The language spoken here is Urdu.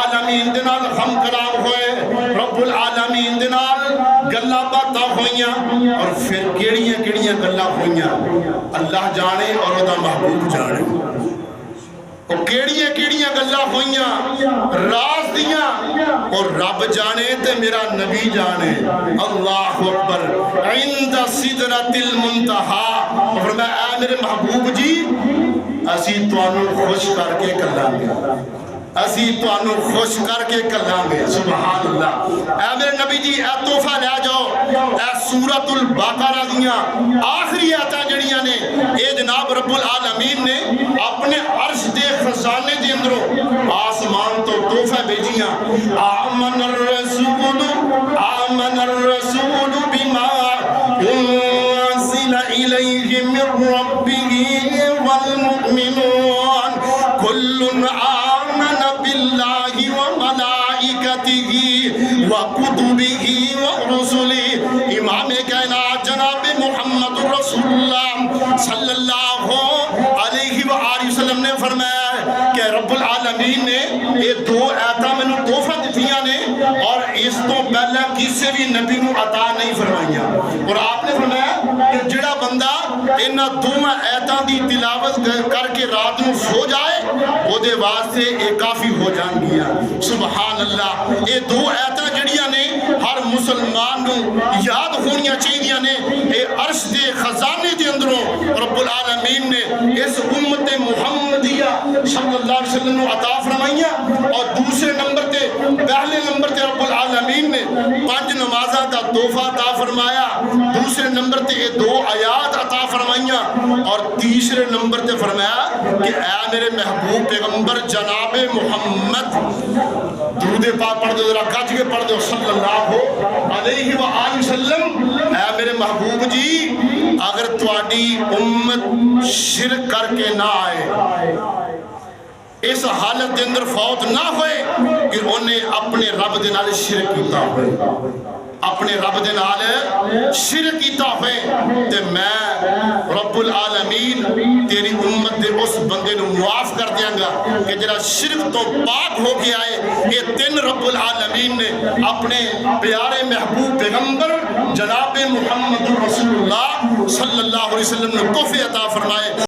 العالمین دے نال ہم کلام ہوئے، رب العالمین دے نال گلاں باتاں ہوئیاں، اور پھر کیڑیاں کیڑیاں گلاں ہوئیاں اللہ جانے اور وہ دا محبوب جانے۔ وہ کیڑیاں کیڑیاں گلاں ہوئیاں راز دیاں، اور رب جانے تے میرا نبی جانے۔ اللہ اکبر۔ عند سدرۃ المنتہا، فرمایا اے میرے محبوب جی اسی توانوں خوش کر کے کلاں گے، اسی توانوں خوش کر کے کلاں گے۔ سبحان اللہ۔ اے میرے نبی جی اے تحفہ لے جاؤ، اے سورۃ البقرہ دیاں آخری آیتاں جڑیاں نے اے جناب رب العالمین نے اپنے عرش دے خزانے دے اندروں آسمان تو تحفہ بھیجیاں۔ آمن الرسول بما انزل الیہ من ربہ والمؤمنون کل آمن باللہ وملائکتہ وکتبہ ورسلہ۔ امام کائنات جناب محمد رسول اللہ صلی اللہ علیہ وآلہ وسلم نے فرمایا کہ رب العالمین نے یہ دو آیتاں میں تحفہ دتیاں نے، اور اس تو پہلے کسی بھی نبی نو عطا نہیں فرمائیاں۔ اور آپ نے فرمایا کہ جڑا بندہ انہاں دوواں آیتاں دی تلاوت کر کے رات نو سو جائے او دے واسطے اے کافی ہو جان گیا۔ سبحان اللہ۔ اے دو آیتاں جڑیاں نے ہر مسلمان نو یاد ہونیاں چاہیے نے۔ اے عرش دے خزانے دے اندروں رب العالمین نے اس امت محمدیہ صلی اللہ علیہ وسلم نو عطا فرمائیاں، اور دوسرے نمبر تے پہلے نمبر تے رب العالمین نے 5 نمازاں دا تحفہ عطا فرمایا، دوسرے نمبر تے یہ 2 آیات عطا فرمائیاں، اور تیسرے نمبر تے فرمایا کہ اے میرے محبوب پیغمبر جناب محمد، درود پاک پڑھ دو، ذرا گج کے پڑھ دو، صلی اللہ علیہ وآلہ وسلم۔ اے میرے محبوب جی اگر تواڈی امت شرک کر کے نہ آئے، اس حالت دے اندر فوت نہ ہوئے کہ انہیں اپنے رب دے نال شرک کیتا ہوئے، اپنے رب دے نال شرک کیتا ہوئے، تے میں رب العالمین تیری امت دے اس بندے نو معاف کر دیاں گا کہ جڑا شرک تو پاک ہو کے آئے۔ یہ 3 رب العالمین نے اپنے پیارے محبوب پیغمبر جناب محمد رسول اللہ صلی اللہ علیہ وسلم نے تحفے عطا فرمائے۔